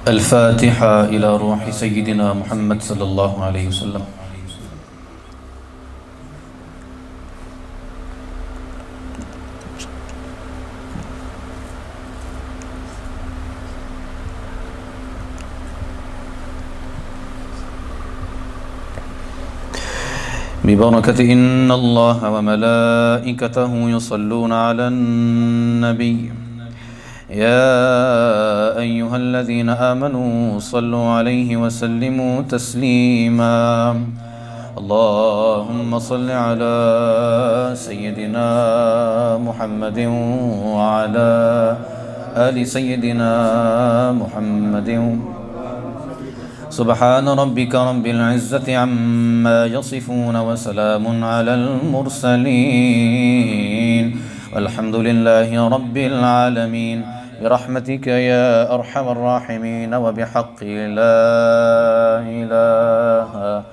الفاتحة إلى روح سيدنا محمد صلى الله عليه وسلم. ببركة إن الله وملائكته يصلون على النبي يا أيها الذين آمنوا صلوا عليه وسلموا تسليما. اللهم صل على سيدنا محمد وعلى آل سيدنا محمد. سبحان ربك رب العزة عما يصفون وسلام على المرسلين والحمد لله رب العالمين برحمتك يا أرحم الراحمين وبحق لا إله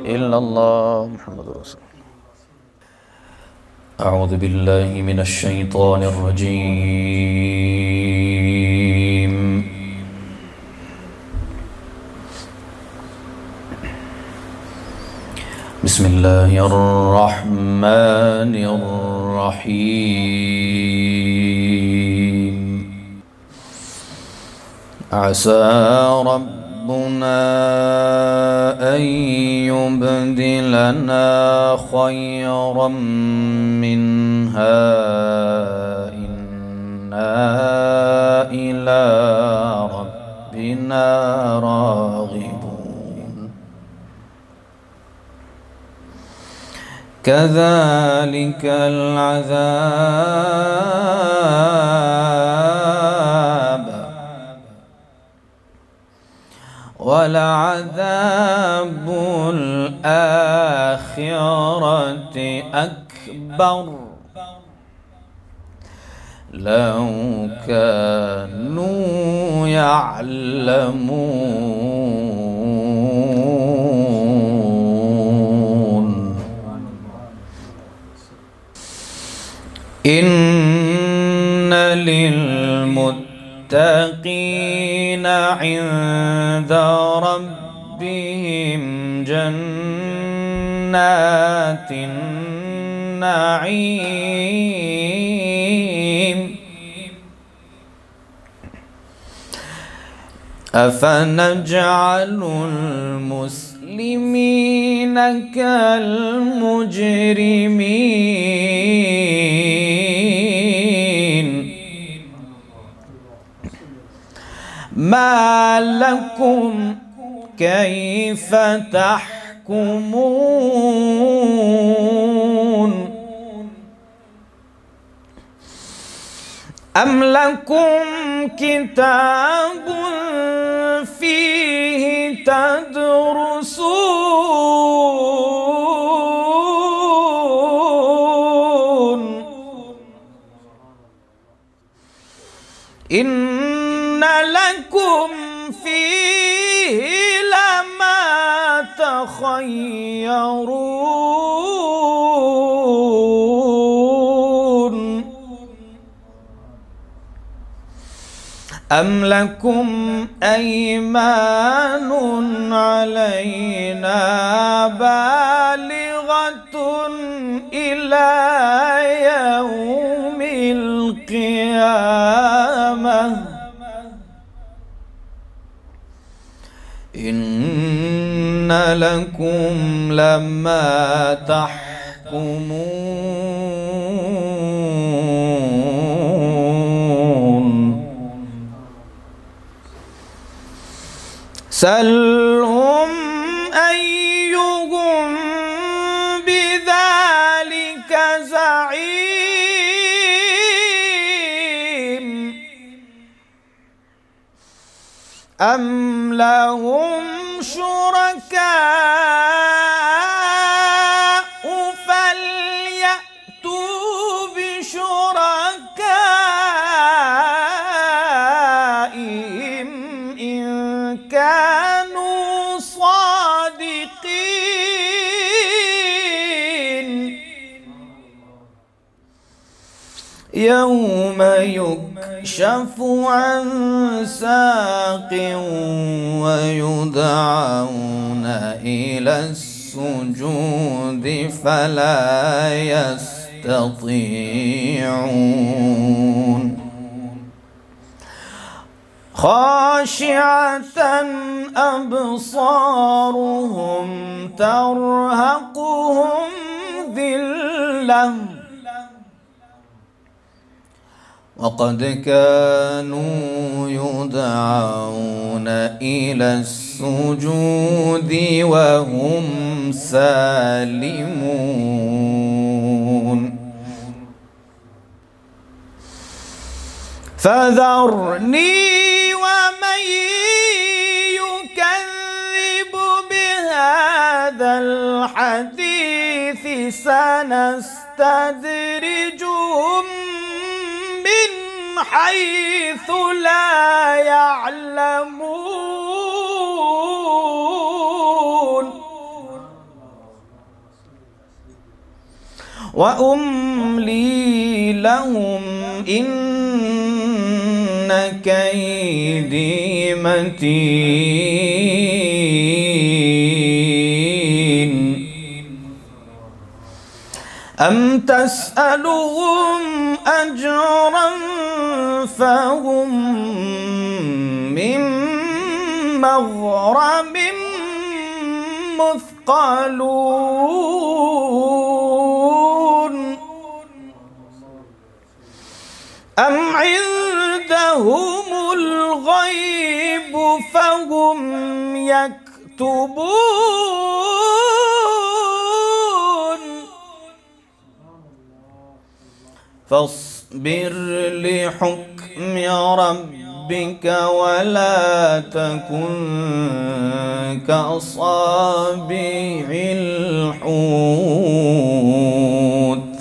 إلا الله محمد رسول الله. أعوذ بالله من الشيطان الرجيم. بسم الله الرحمن الرحيم. عسى ربنا أن يبدلنا خيرا منها إنا إلى ربنا راغبون. كذلك العذاب ولعذاب الآخرة أكبر لو كانوا يعلمون. إن للمتقين عند ربهم جنات النعيم. أفنجعل المسلمين كالمجرمين؟ ما لكم كيف تحكمون؟ أم لكم كتاب فيه تدرسون؟ إن لكم فيه لما تخيرون. أم لكم أيمان علينا بالغة إلى يوم القيامة؟ إن لكم لما تحكمون. سلهم أيهم بذلك زعيم. أم لهم شركاء فليأتوا بشركائهم إن كانوا صادقين. يوم يكشف عن ساق ويدعون إلى السجود فلا يستطيعون خاشعة أبصارهم ترهقهم ذلة وقد كانوا يدعون إلى السجود وهم سالمون فذرني ومن يكذب بهذا الحديث سنستدرجهم من حيث لا يعلمون وأملي لهم إن كيدي متين أم تسألهم أجرا فهم من مغرم مثقلون أم عندهم الغيب فهم يكتبون فاصبر لحكم ربك ولا تكن كأصابع الحوت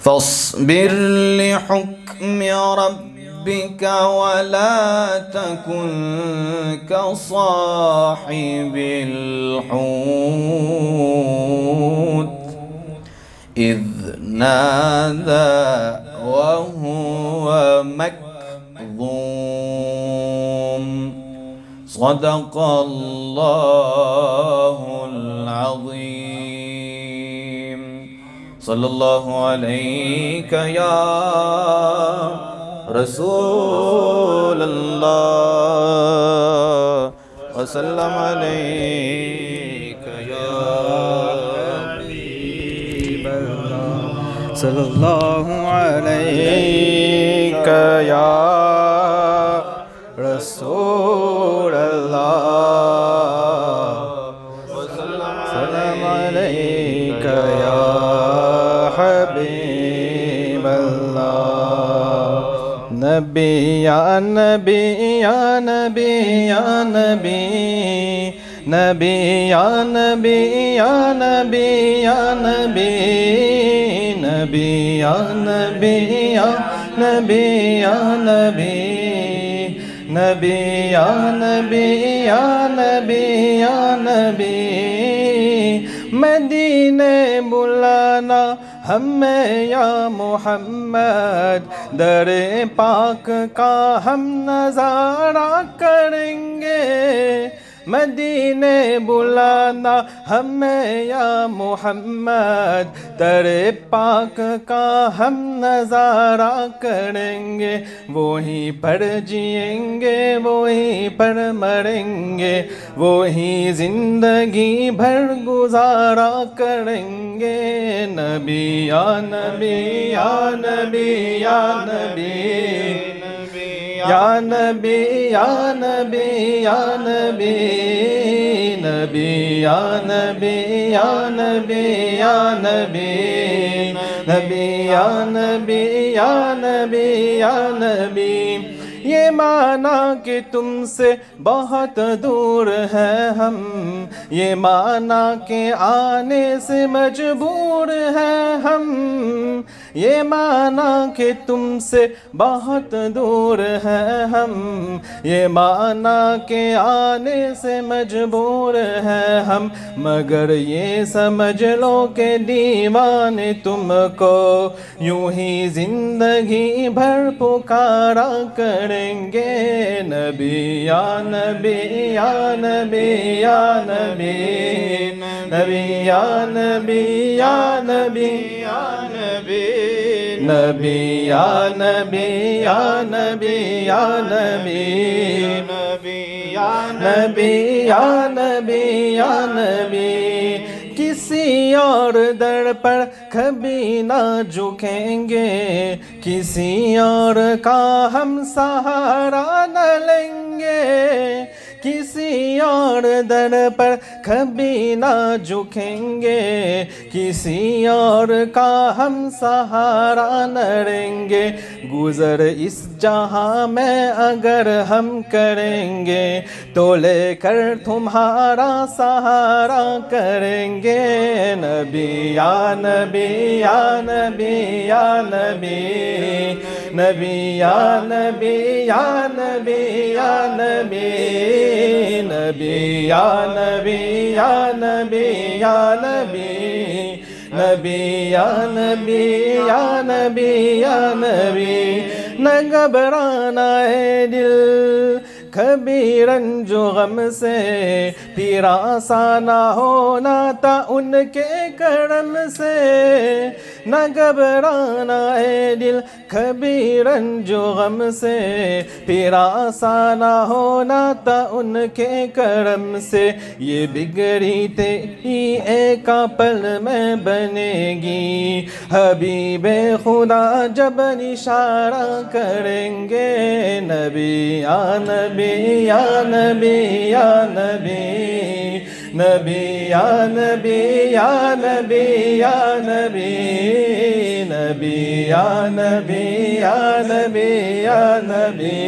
فاصبر لحكم ربك ولا تكن كصاحب الحوت إذ نادى وهو مكظوم صدق الله العظيم صلى الله عليك يا رسول الله وسلم عليك يا حبيب الله صلى الله عليك يا رسول الله وسلم عليك يا حبيب الله نبي يا نبي يا نبي يا نبي نبي يا نبي يا نبي يا نبي نبي يا نبي يا نبي يا نبي نبي يا نبي يا نبي يا نبी मदीने बुलाना हमें या मोहम्मद दरे पाक का हम नज़ारा करेंगे मदीने बुलाना हमें या मोहम्मद दरे पाक का हम नज़ारा करेंगे वहीं पर जिएंगे वहीं पर मरेंगे वहीं ज़िंदगी भर गुजारा करेंगे नबी या नबी या नबी या नबी या नबी या नबी या नबी नबी या नबी या नबी या नबी नबी या नबी या नबी या नबी ये माना कि तुमसे बहुत दूर हैं हम ये माना कि आने से मजबूर हैं हम ये माना कि तुमसे बहुत दूर हैं हम, ये माना कि आने से मजबूर हैं हम, मगर ये समझ लो कि दीवाने तुमको यूं ही जिंदगी भर पुकारा करेंगे। नबी या नबी या नबी या नबी, नबी या नबी या नबी या नबी, नबी या नबी या नबी या नबी, नबी या नबी या नबी या नबी। किसी और दर पर कभी ना झुकेंगे, किसी और का हम सहारा न लेंगे, किसी और दर पर कभी ना झुकेंगे, किसी और का हम सहारा न लेंगे। गुज़र इस जहां में अगर हम करेंगे तो लेकर तुम्हारा सहारा करेंगे। नबी या नबी या नबी या नबी, नबी या नबी या नबी या नबी, नबी या नबी या नबी या नबी, नबी या नबी या नबी या नबी। न घबराना है दिल कभी रंजो गम से, फिर आसाना होना था उनके करम से। न घबराना है दिल कभी रंजो गम से, फिर आसाना होना था उनके करम से। ये बिगड़ी तेरी एक पल में बनेगी, हबीबे खुदा जब इशारा करेंगे। नबी या नबी या नबी या नबी, नबी या नबी या नबी या नबी, नबी या नबी या नबी या नबी,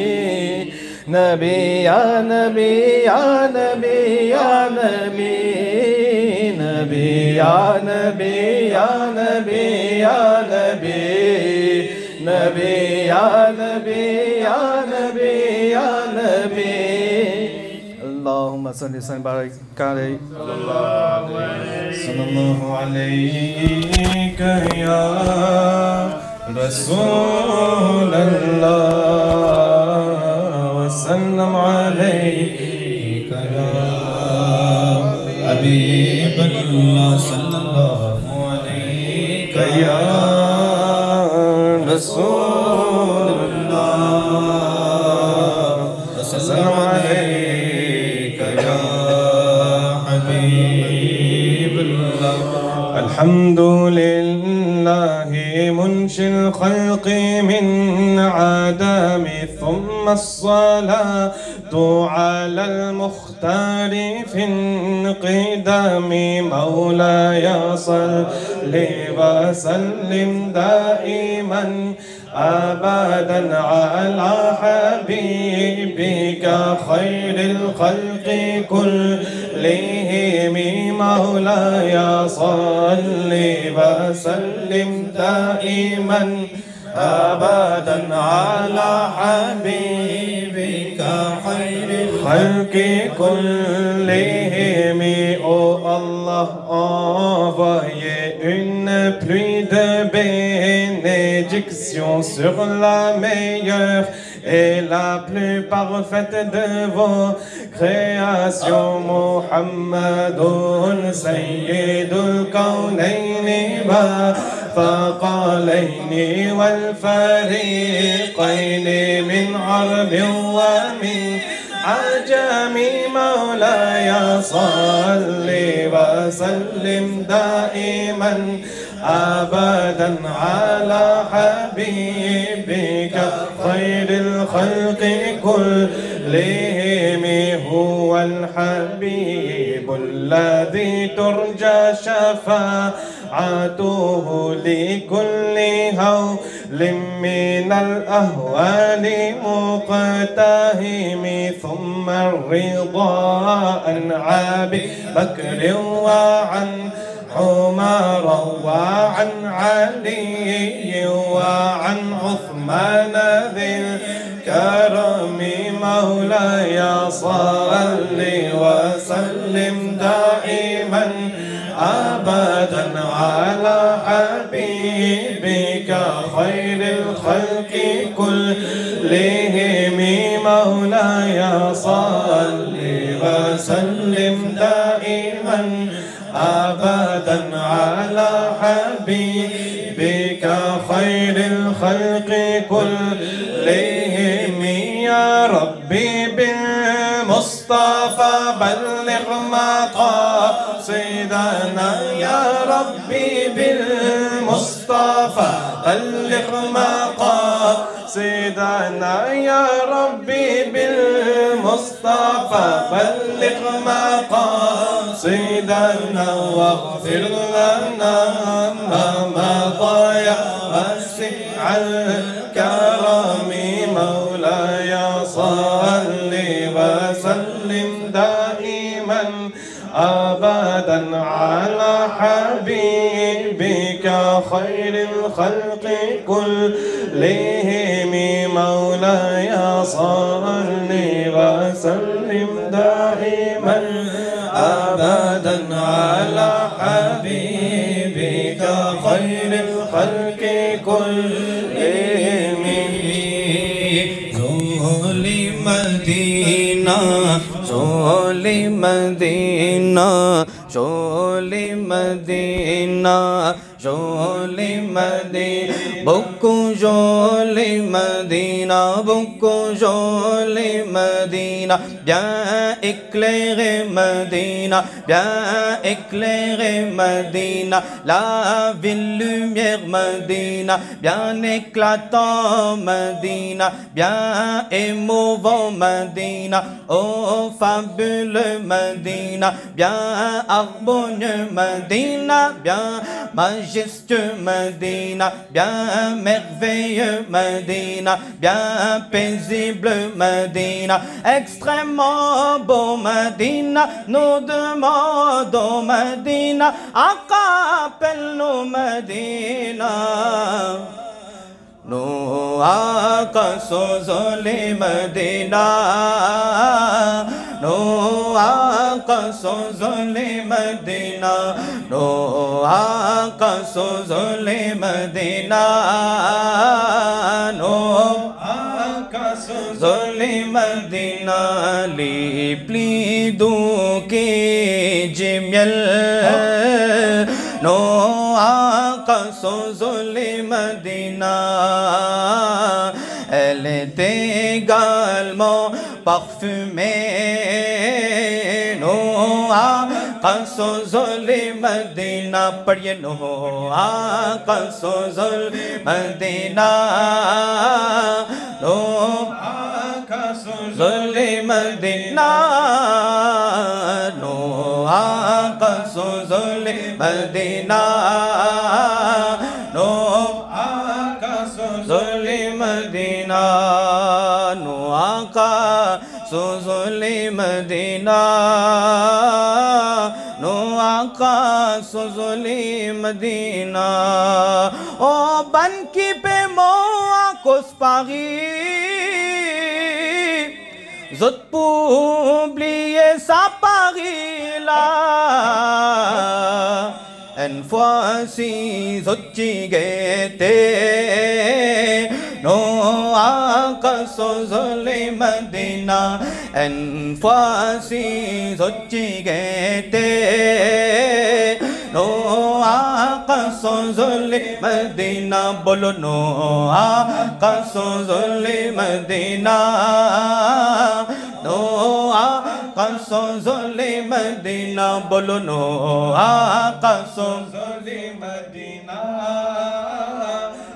नबी या नबी या नबी या नबी, नबी या नबी या नबी या नबी, नबी या नबी या नबी या नबी। अल्लाहुम्मा सल्ली व बारिक अलैहि सल्लल्लाहु अलैका या रसूल अल्लाह व सल्लम अलैका या हबीब अल्लाह सल्लल्लाहु अलैका या रसूल अल्लाह व सल्लम अलैका या हबीब अल्लाह। अल्हम्दुलिल्लाहि मुंशिल खल्क़ि मिन आदमी थुम्मा अस्सलातु अलल मुख्तारि फिन्क़िदामि मौलाया सल्लि व सल्लिम दाइमन अबदन अला हबीबिका खैरिल खल्क़ि कुल्लिहिम मौलाया सल्लि व सल्लिम दाइमन अबदन अला हबीबिका खैरिल खल्क़ि कुल्लिहिम। ओ अल्लाह, envoyez une pluie de bénédictions sur la meilleure et la plus parfaite de vos créations, Muhammadun Sayyidul Kawnayni wa Thaqalayni wal Fariqayni min Arabin wa min عجمي مولاي صل وسلم دائما أبدا على حبيبك خير الخلق كلهم. هو الحبيب الذي ترجى شفاعته لكل هول من الأهوال مقتهم. ثم الرضا عن أبي بكر وعن عمر وعن علي وعن عثمان ذي الكرم مولاي صل وسلم دائما أبدا على حبيبك خير الخلق كلهم مولاي صل وسلم دائما أبدا على حبيبك خير الخلق كلهم يا ربي بالمصطفى بلغ مقاصدنا يا ربي بالمصطفى بلغ مقاصدنا يا ربي بالمصطفى بلغ مقاصدنا واغفر لنا ما مضى يا واسع الكرم مولاي صل وسلم دائما أبدا على حبيبك خير الخلق كلهم مولاي صل وسلم دائما أبدا على حبيبك خير الخلق كلهم زولي مدينة زولي مدينة زولي مدينة زولي مدينة بكو زولي مدينة بكو زولي مدينة bien éclairé Medina, bien éclairé Medina, la ville lumière Medina, bien éclatant Medina, bien émouvant Medina, oh fabuleux Medina, bien harmonieux Medina, bien majestueux Medina, bien merveilleux Medina, bien paisible Medina, extrêmement beau Medina, nous demandons Medina, appelle-nous Medina. Nous accusons les Medina, nous accusons les Medina, nous accusons les Medina, nous accusons les Medina, les plis doux qui gémiel, nous accusons les Medina. Elle est également parfumée. Nous accusons les Medina. Priez nous accusons les Medina. Nous accusons les Medina. Nous accusons les Medina. Nous accusons les Medina. Nous accusons les Medina. Nous accusons les Medina. Oh, ban qui paie mon à cause Paris. Zot pour oublier sa Paris là. Une fois si zot chigete. Nous accusons les Medina. Une fois si zot chigete. Nous accusons les Medina. Bolo nous accusons les Medina. Nous accusons les Medina. Bolo nous accusons les Medina.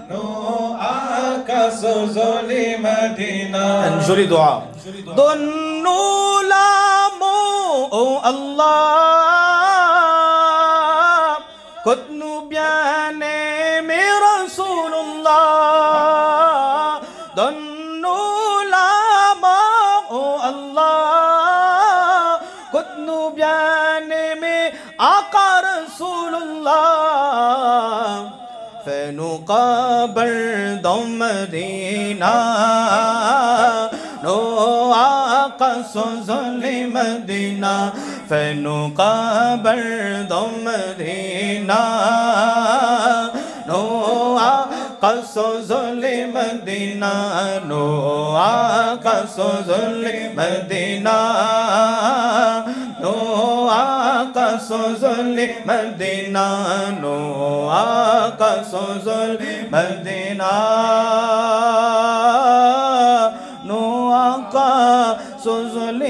Nous accusons les Medina. Un joli dua. Donne-nous l'amour, oh Allah. Côte-nous bien-aimé Rasulullah. Donne-nous l'amour, oh Allah. Côte-nous bien-aimé Aqa Rasulullah. قبر دم مدینہ نو آقا سوزل مدینہ فنو قبر دم مدینہ نو آقا سوزل مدینہ نو آقا سوزل مدینہ نو آقا سوزل مدینہ نو آقا سوزل مدینہ نو آقا سوزل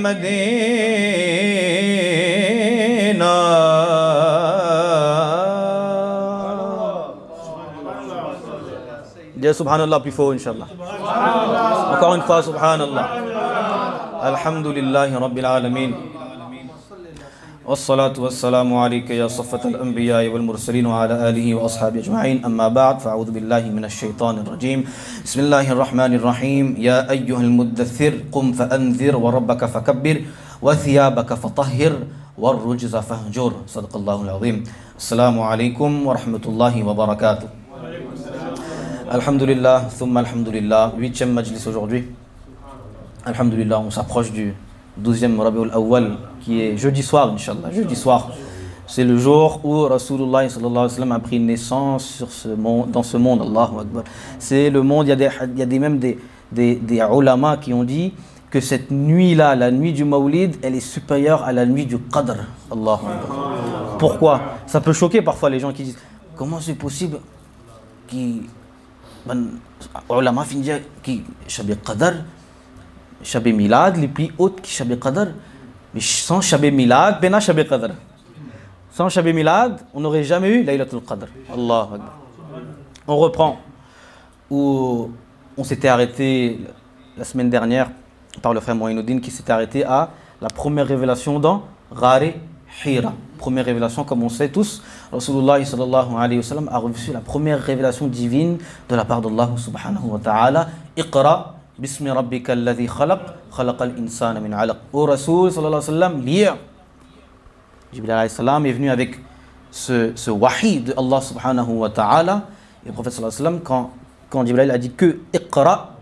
مدینہ Dis subhanallah plus fort, Inch'Allah. Encore une fois, subhanallah. Alhamdulillahi Rabbil Alameen. والصلاة والسلام عليك يا صفة الأنبياء والمرسلين وعلى آله وأصحابه أجمعين أما بعد فأعوذ بالله من الشيطان الرجيم بسم الله الرحمن الرحيم يا أيها المدثر قم فأنذر وربك فكبر وثيابك فطهر والرجز فاهجر صدق الله العظيم السلام عليكم ورحمة الله وبركاته Alhamdulillah, thumma alhamdulillah, 8e majlis aujourd'hui. Alhamdulillah, on s'approche du 12e Rabiul Awwal qui est jeudi soir, Inch'Allah. Jeudi soir, c'est le jour où Rasulullah sallallahu alayhi wa sallam a pris naissance sur ce monde, dans ce monde. Allahu Akbar. C'est le monde, il y a même des ulama qui ont dit que cette nuit-là, la nuit du Mawlid, elle est supérieure à la nuit du Qadr. Allahu Akbar. Pourquoi? Ça peut choquer parfois les gens qui disent comment c'est possible qui ulama fin dire qui Shab Qadr, Shab Milad les plus hautes qui Shab Qadr, mais sans Shab Milad bena Shab Qadr, sans Shab Milad on n'aurait jamais eu Laylatul Qadr. Allah Akbar. On reprend où on s'était arrêté la semaine dernière par le frère Moïnoudine qui s'était arrêté à la première révélation dans Ghar Hira. Première révélation, comme on sait tous, Rasulullah sallallahu alayhi wa sallam a reçu la première révélation divine de la part d'Allah subhanahu wa ta'ala. Iqra bismi rabbika alladhi khalaq, khalaqal insana min alaq. Au Rasul sallallahu alayhi wa sallam, lire. Jibril alayhi salam est venu avec ce wahi de Allah subhanahu wa ta'ala. Et le prophète sallallahu alayhi wa sallam, quand Jibril a dit que Iqra,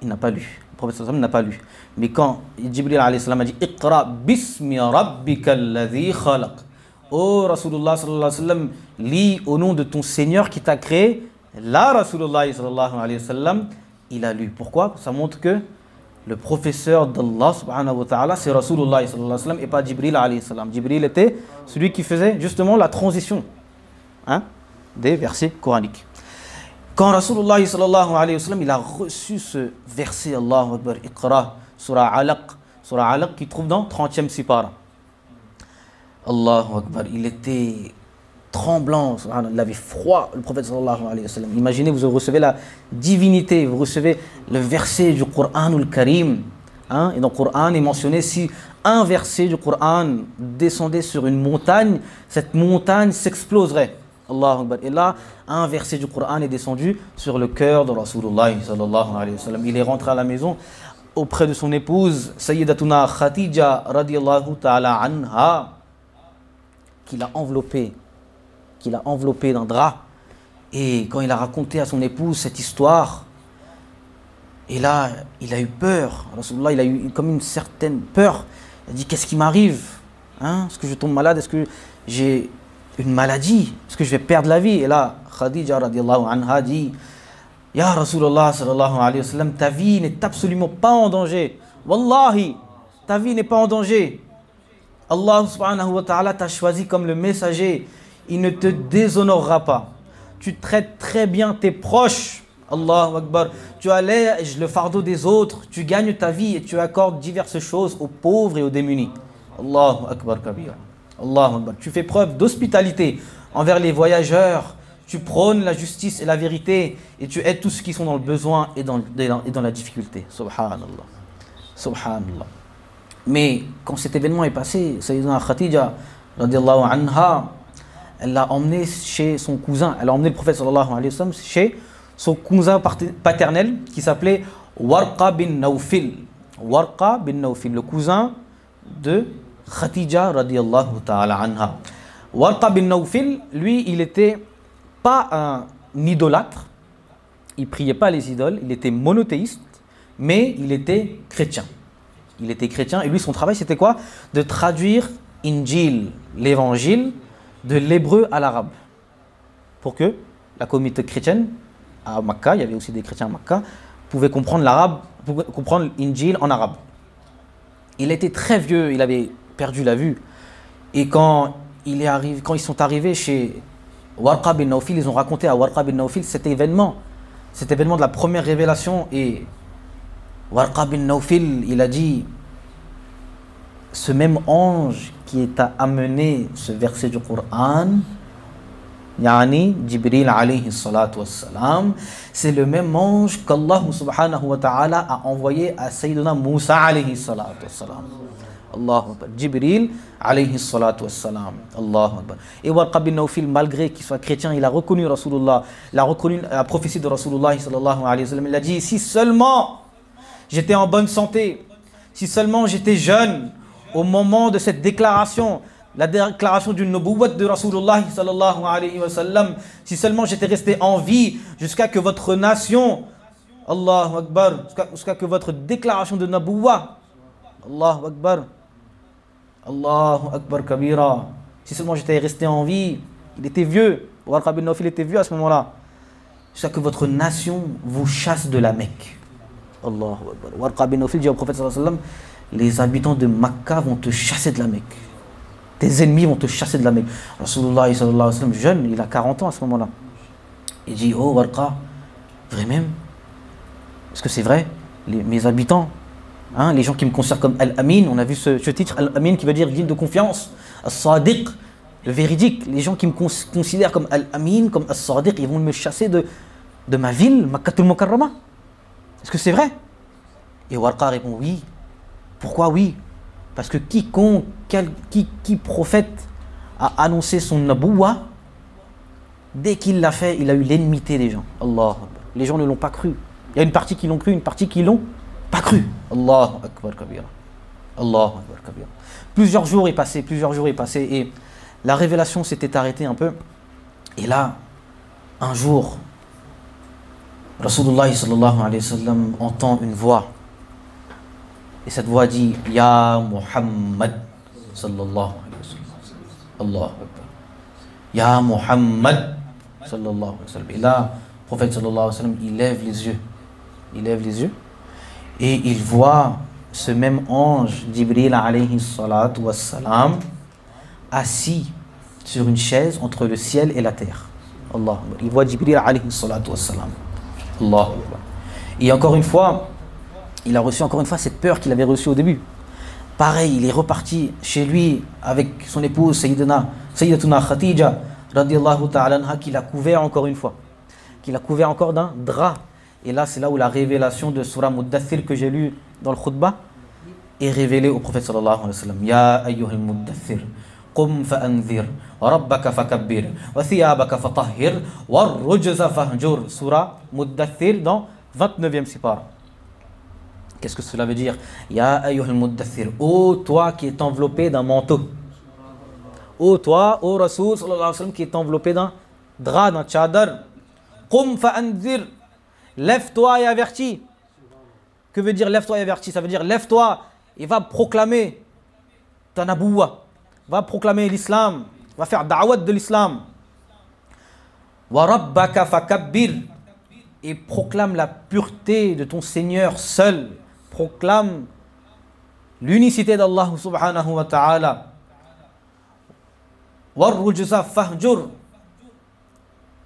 il n'a pas lu. Le prophète sallallahu alayhi wa sallam n'a pas lu. Mais quand Jibril alayhi salam a dit Iqra bismi rabbika alladhi khalaq, oh Rasulullah sallallahu alayhi wa sallam, lis au nom de ton Seigneur qui t'a créé. Là, Rasulullah sallallahu alayhi wa sallam, il a lu. Pourquoi? Ça montre que le professeur d'Allah subhanahu wa ta'ala, c'est Rasulullah sallallahu alayhi wa sallam et pas Jibril alayhi salam. Jibril était celui qui faisait justement la transition des versets coraniques. Quand Rasulullah sallallahu alayhi wa sallam, il a reçu ce verset, Allahu Akbar, Iqra, Surah Alaq qui trouve dans 30e Sipara. Allahu Akbar, il était tremblant, il avait froid, le prophète sallallahu alayhi wa sallam. Imaginez, vous recevez la divinité, vous recevez le verset du Coran al-Karim. Et dans le Coran est mentionné, si un verset du Coran descendait sur une montagne, cette montagne s'exploserait. Allahu Akbar. Et là, un verset du Coran est descendu sur le cœur de Rasulullah sallallahu alayhi wa sallam. Il est rentré à la maison auprès de son épouse, Sayyidatuna Khadija radiyallahu ta'ala anha, qu'il a enveloppé d'un drap. Et quand il a raconté à son épouse cette histoire, et là, il a eu peur. Rasulullah, il a eu comme une certaine peur. Il a dit, qu'est-ce qui m'arrive? Est-ce que je tombe malade? Est-ce que j'ai une maladie? Est-ce que je vais perdre la vie? Et là, Khadija radiyallahu anha dit, Ya Rasulullah sallallahu alayhi wa sallam, ta vie n'est absolument pas en danger. Wallahi, ta vie n'est pas en danger. Allah subhanahu wa ta'ala t'a choisi comme le messager. Il ne te déshonorera pas. Tu traites très bien tes proches. Allahu Akbar. Tu allèges le fardeau des autres. Tu gagnes ta vie et tu accordes diverses choses aux pauvres et aux démunis. Allahu Akbar kabira. Allahu Akbar. Tu fais preuve d'hospitalité envers les voyageurs. Tu prônes la justice et la vérité et tu aides tous ceux qui sont dans le besoin et dans la difficulté. Subhanallah. Subhanallah. Mais quand cet événement est passé, Sayyidina Khadija radiallahu anha, elle l'a emmené chez son cousin. Elle a emmené le prophète sallallahu alayhi wa sallam chez son cousin paternel qui s'appelait Warqa bin Nawfil. Warqa bin Nawfil, le cousin de Khadija radiallahu ta'ala anha. Warqa bin Nawfil, lui, il n'était pas un idolâtre, il ne priait pas les idoles, il était monothéiste, mais il était chrétien. Il était chrétien et lui, son travail, c'était quoi? De traduire Injil, l'évangile, de l'hébreu à l'arabe. Pour que la communauté chrétienne à Makkah, il y avait aussi des chrétiens à Makkah, pouvait comprendre l'arabe, pouvait comprendre l'Injil en arabe. Il était très vieux, il avait perdu la vue. Et quand ils sont arrivés chez Warqa bin Nawfil, ils ont raconté à Warqa bin Nawfil cet événement de la première révélation. Et Warqa bin Nawfil, il a dit, ce même ange qui t'a amené ce verset du Coran, Yani Jibril alayhi salatu wassalam, c'est le même ange qu'Allah subhanahu wa ta'ala a envoyé à Sayyidina Moussa alayhi salatu wassalam. Allahu Akbar. Jibril alayhi salatu wassalam. Allahu Akbar. Et Warqa bin Nawfil, malgré qu'il soit chrétien, il a reconnu Rasulullah, il a reconnu la prophétie de Rasulullah sallallahu alayhi wa sallam. Il a dit, si seulement j'étais en bonne santé, si seulement j'étais jeune au moment de cette déclaration, la déclaration d'une nubuwwat de Rasulullah sallallahu alayhi wa sallam, si seulement j'étais resté en vie jusqu'à que votre nation, Allahu Akbar, jusqu'à que votre déclaration de nubuwwat, Allahu Akbar, Allahu Akbar kabira, si seulement j'étais resté en vie, il était vieux, Warqa bin Nawfil était vieux à ce moment-là, jusqu'à que votre nation vous chasse de la Mecque. Allahu Akbar. Warqa bin Nawfil dit au prophète sallallahu alayhi wa sallam, les habitants de Makkah vont te chasser de la Mecque. Tes ennemis vont te chasser de la Mecque. Rasulullah sallallahu alayhi wa sallam, jeune, il a 40 ans à ce moment-là. Il dit, oh Warqa, vrai même? Est-ce que c'est vrai? Mes habitants, hein, les gens qui me considèrent comme Al-Amin, on a vu ce titre, Al-Amin, qui veut dire digne de confiance, As-Sadiq, le véridique. Les gens qui me considèrent comme Al-Amin, comme As-Sadiq, ils vont me chasser de ma ville, Makkatul Mukarrama. Est-ce que c'est vrai? Et Warqa répond, oui. Pourquoi oui? Parce que quiconque, qui prophète a annoncé son nabouwa, dès qu'il l'a fait, il a eu l'ennemité des gens. Allah. Les gens ne l'ont pas cru. Il y a une partie qui l'ont cru, une partie qui l'ont pas cru. Allahu Akbar kabira. Allahu Akbar kabira. Plusieurs jours est passé et la révélation s'était arrêtée un peu. Et là, un jour, Rasulullah sallallahu alayhi wa sallam entend une voix. Et cette voix dit, Ya Muhammad sallallahu alayhi wa sallam. Allahu Akbar. Ya Muhammad sallallahu alayhi wa sallam. Et là, le prophète sallallahu alayhi wa sallam, il lève les yeux. Et il voit ce même ange, Jibril alayhi salatu wassalam, assis sur une chaise entre le ciel et la terre. Allah Akbar. Il voit Jibril alayhi salatu wassalam. Allah Akbar. Et encore une fois, il a reçu encore une fois cette peur qu'il avait reçue au début. Pareil, il est reparti chez lui avec son épouse Sayyidatuna Khadija radiyallahu ta'ala anha, qu'il a couvert encore une fois. Qu'il a couvert encore d'un drap. Et là, c'est là où la révélation de Surah Muddathir que j'ai lu dans le khutbah est révélée au prophète sallallahu alayhi wa sallam. Ya ayyuhal muddathir, qum fa'anzir, wa rabbaka fakabbir, wa thiyabaka fatahhir, wa rujza fahjur. Surah Muddathir dans 29e sipara. Qu'est-ce que cela veut dire? Ya ayyuhal muddathir, ô toi qui est enveloppé d'un manteau. Ô toi, ô Rasoul sallallahu alayhi wa sallam, qui est enveloppé d'un drap, d'un tchadar. Qum fa'anzir, lève-toi et avertis. Que veut dire lève-toi et avertis? Ça veut dire lève-toi et va proclamer ta nabouwa, va proclamer l'islam, va faire da'wat de l'islam. Wa rabbaka fakabbir, et proclame la pureté de ton Seigneur seul. Proclame l'unicité d'Allah subhanahu wa ta'ala. Warrujza fahjur.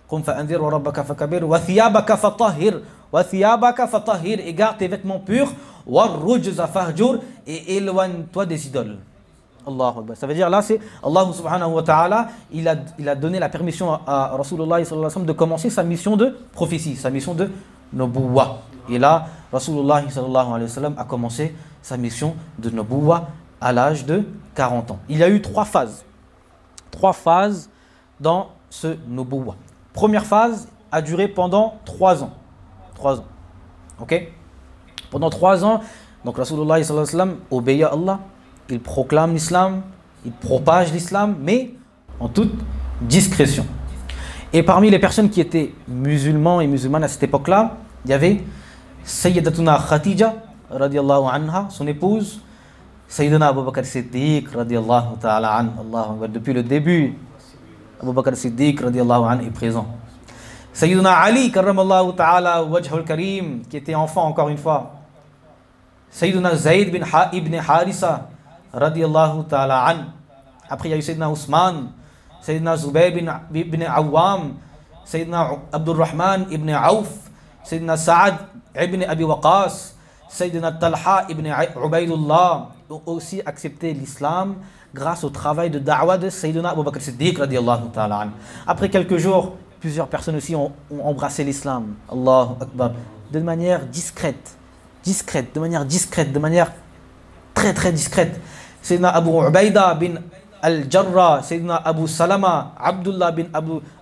Qum fa'anzir wa rabbaka fakabbir wa thiyabaka fatahhir. Wa thiyabaka fatahhir, et garde tes vêtements purs. Warrujza fahjur, et éloigne-toi des idoles. Allahu Akbar. Ça veut dire là, c'est Allah subhanahu wa ta'ala, il a donné la permission à Rasulullah sallallahu alayhi wa sallam de commencer sa mission de prophétie, sa mission de nubuwwa. Et là, Rasulullah sallallahu alayhi wa sallam a commencé sa mission de nubuwwa à l'âge de 40 ans. Il y a eu 3 phases. 3 phases dans ce nubuwwa. Première phase a duré pendant 3 ans. 3 ans. Ok? Pendant 3 ans, donc Rasulullah sallallahu alayhi wa sallam obéit à Allah. Il proclame l'islam, il propage l'islam, mais en toute discrétion. Et parmi les personnes qui étaient musulmans et musulmanes à cette époque-là, il y avait Sayyidatuna Khadija, radiallahu anha, son épouse, Sayyidina Abu Bakr Siddiq, radiallahu ta'ala an, depuis le début, Abu Bakr Siddiq, radiallahu an, est présent. Sayyidina Ali, karramallahu ta'ala, wajhul karim, qui était enfant encore une fois. Sayyidina Zayd ibn Harisa, radiallahu ta'ala an. Après, il y a eu Sayyidina Ousmane, Sayyidina Zubayr ibn Awam, Sayyidina Abdurrahman ibn Auf, Sayyidina Sa'ad ibn Abi Waqas, Sayyidina Talha ibn Ubaydullah ont aussi accepté l'islam grâce au travail de da'wah de Sayyidina Abu Bakr Siddiq radiallahu ta'ala an. Après quelques jours, plusieurs personnes aussi ont embrassé l'islam. Allahu Akbar. De manière discrète, de manière très très discrète. Sayyidina Abu Ubaida bin Al-Jarrah, Sayyidina Abu Salama, Abdullah bin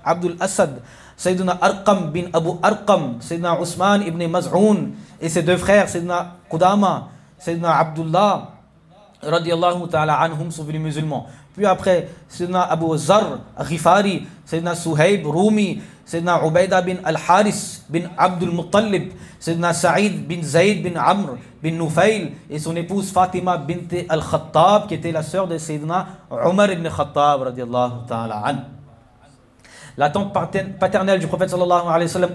Abdul Asad, Sayyidina Arqam bin Abu Arqam, Sayyidina Ousmane ibn Maz'oun et ses deux frères, Sayyidina Qudama, Sayyidina Abdullah, radiallahu ta'ala anhum, sont venus musulmans. Puis après, Sayyidina Abu Zar Ghifari, Sayyidina Suhaib Rumi, Sayyidina Ubaida bin Al-Haris bin Abdul Muttalib, Sayyidina Saïd bin Zayd bin Amr bin Nufayl et son épouse Fatima bint Al-Khattab, qui était la sœur de Sayyidina Omar ibn Khattab, radiallahu ta'ala an. La tante paternelle du prophète sallallahu alayhi wa sallam,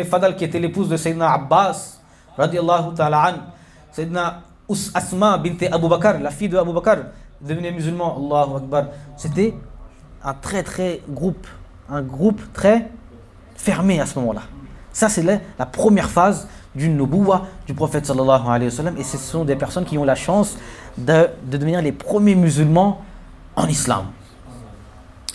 Fadl, qui était l'épouse de Sayyidina Abbas, radiallahu ta'ala an. Sayyidina Asma bint Abu Bakr, la fille de Abu Bakr, devenue musulman, Allahu Akbar. C'était un groupe très fermé à ce moment-là. Ça, c'est la première phase du nubuwa du prophète sallallahu alayhi wa sallam, et ce sont des personnes qui ont la chance de devenir les premiers musulmans en islam.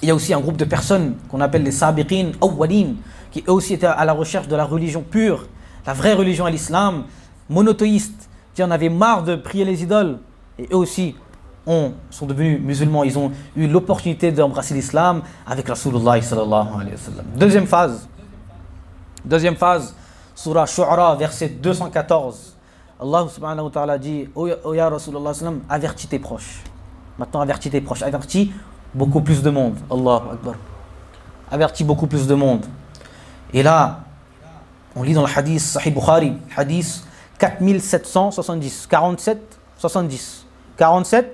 Il y a aussi un groupe de personnes qu'on appelle les sabiqin awwalin, qui eux aussi étaient à la recherche de la religion pure, la vraie religion à l'islam, monothéiste, qui en avaient marre de prier les idoles, et eux aussi sont devenus musulmans. Ils ont eu l'opportunité d'embrasser l'islam avec Rasulullah sallallahu alayhi wa sallam. Deuxième phase, surah Shu'ara, verset 214. Allah subhanahu wa ta'ala dit: Oh ya Rasulullah sallam, avertis tes proches. Maintenant, avertis tes proches, avertis beaucoup plus de monde. Allahu Akbar. Avertis beaucoup plus de monde. Et là, on lit dans le hadith Sahih Bukhari, hadith 4770, 47-70. Le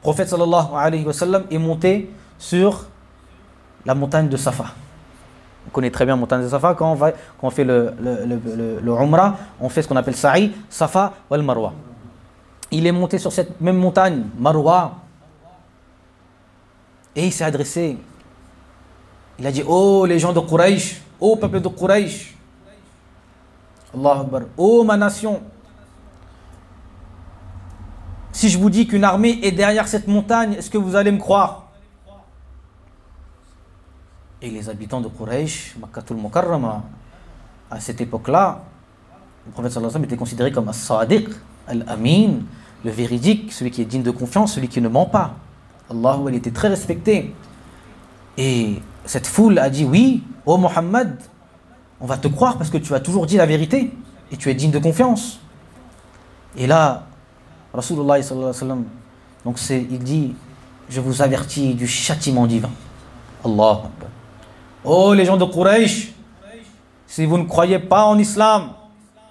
prophète sallallahu alayhi wa sallam est monté sur la montagne de Safa. On connaît très bien la montagne de Safa. Quand on fait le Umrah, on fait ce qu'on appelle Sa'i, Safa wal Marwa. Il est monté sur cette même montagne, Marwa, et il s'est adressé. Il a dit: Oh les gens de Quraysh, ô peuple de Quraysh, Allahu Akbar, ô ma nation, si je vous dis qu'une armée est derrière cette montagne, est-ce que vous allez me croire? Et les habitants de Quraysh, Makkatul Mukarrama, à cette époque-là, le prophète sallallahu alayhi wa sallam était considéré comme as-sadiq, al-amin, le véridique, celui qui est digne de confiance, celui qui ne ment pas. Allah, il était très respecté. Et cette foule a dit: Oui, ô Muhammad, on va te croire parce que tu as toujours dit la vérité et tu es digne de confiance. Et là, Rasulullah sallallahu alayhi wa sallam, donc il dit: Je vous avertis du châtiment divin. Allah Akbar. Oh les gens de Quraysh, si vous ne croyez pas en islam,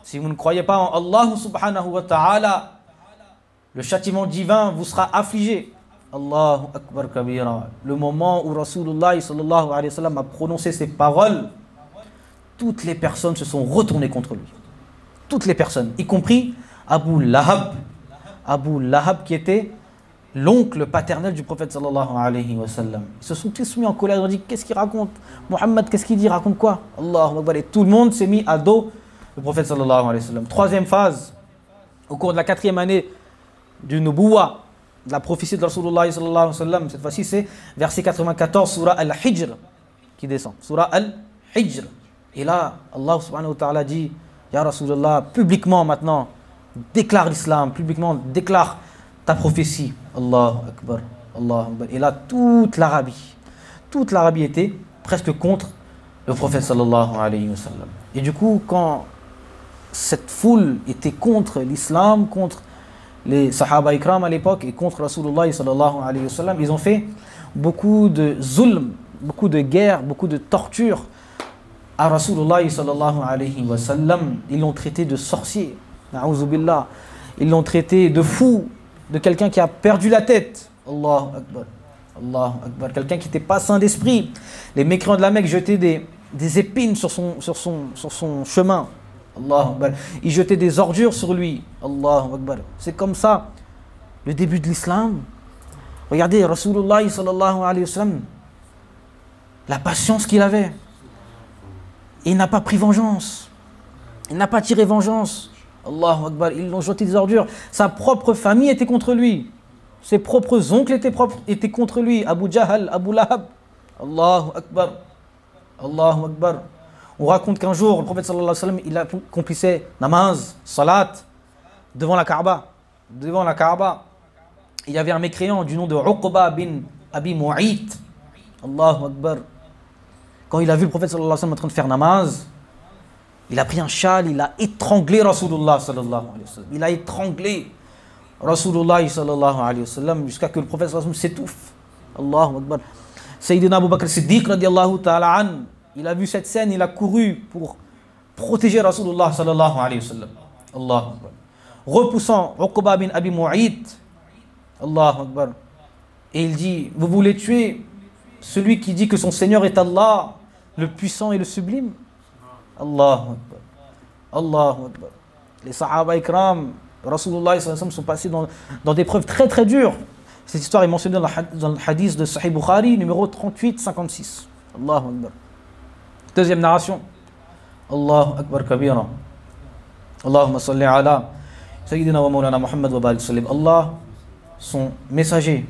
si vous ne croyez pas en Allah subhanahu wa ta'ala, le châtiment divin vous sera affligé. Allahu Akbar kabira. Le moment où Rasulullah sallallahu alayhi wa sallam a prononcé ces paroles, toutes les personnes se sont retournées contre lui. Toutes les personnes, y compris Abu Lahab. Abu Lahab, qui était l'oncle paternel du prophète sallallahu alayhi wa sallam. Ils se sont tous mis en colère. Ils ont dit: Qu'est-ce qu'il raconte? Mohammed, qu'est-ce qu'il dit? Raconte quoi? Allahu Akbar. Et tout le monde s'est mis à dos le prophète sallallahu alayhi wa sallam. Troisième phase, au cours de la 4e année du Nubuwa, de la prophétie de Rasulullah sallallahu alayhi wa sallam, cette fois-ci c'est verset 94, surah Al-Hijr qui descend. Surah Al-Hijr. Et là, Allah subhanahu wa ta'ala dit: Ya Rasulullah, publiquement maintenant, déclare l'islam, publiquement déclare ta prophétie. Allahu Akbar, Allahu Akbar. Et là, toute l'Arabie était presque contre le prophète sallallahu alayhi wa sallam. Et du coup, quand cette foule était contre l'islam, contre les Sahaba Ikram à l'époque et contre Rasulullah sallallahu alayhi wa sallam, ils ont fait beaucoup de zulm, beaucoup de guerre, beaucoup de torture à Rasulullah sallallahu alayhi wa sallam. Ils l'ont traité de sorcier, na'oudhu billah. Ils l'ont traité de fou, de quelqu'un qui a perdu la tête. Allahu Akbar. Allahu Akbar. Quelqu'un qui n'était pas sain d'esprit. Les mécréants de la Mecque jetaient des épines sur son chemin. Allahu Akbar. Ils jetaient des ordures sur lui. Allahu Akbar. C'est comme ça le début de l'islam. Regardez Rasulullah sallallahu alayhi wa sallam, la patience qu'il avait. Il n'a pas pris vengeance. Il n'a pas tiré vengeance. Allahu Akbar. Ils l'ont jeté des ordures. Sa propre famille était contre lui. Ses propres oncles étaient contre lui. Abu Jahal, Abu Lahab. Allahu Akbar. Allahu Akbar. On raconte qu'un jour, le prophète sallallahu alayhi wa sallam, il accomplissait namaz, salat, devant la Kaaba. Devant la Kaaba. Il y avait un mécréant du nom de Uqba bin Abi Mu'ayt. Allahu Akbar. Quand il a vu le prophète sallallahu alayhi wa sallam en train de faire namaz, il a pris un châle, il a étranglé Rasulullah sallallahu alayhi wa sallam. Il a étranglé Rasulullah sallallahu alayhi wa sallam jusqu'à que le prophète sallallahu alayhi wa sallam s'étouffe. Allahu Akbar. Sayyidina Abu Bakr Siddiq radiallahu ta'ala an, il a vu cette scène, il a couru pour protéger Rasulullah sallallahu alayhi wa sallam. Allahu Akbar. Repoussant Uqba bin Abi Mu'ayt, Allahu Akbar. Et il dit, vous voulez tuer celui qui dit que son Seigneur est Allah, le puissant et le sublime? Allahu Akbar. Allahu Akbar. Les Sahaba ikram, Rasulullah sallallahu alayhi wa sallam sont passés dans des preuves très très dures. Cette histoire est mentionnée dans le hadith de Sahih Bukhari, numéro 38-56. Allahu Akbar. Deuxième narration. Allahu Akbar kabira. Allahumma salli ala Sayyidina wa Mawlana Muhammad wa barik sallim. Allah, son messager,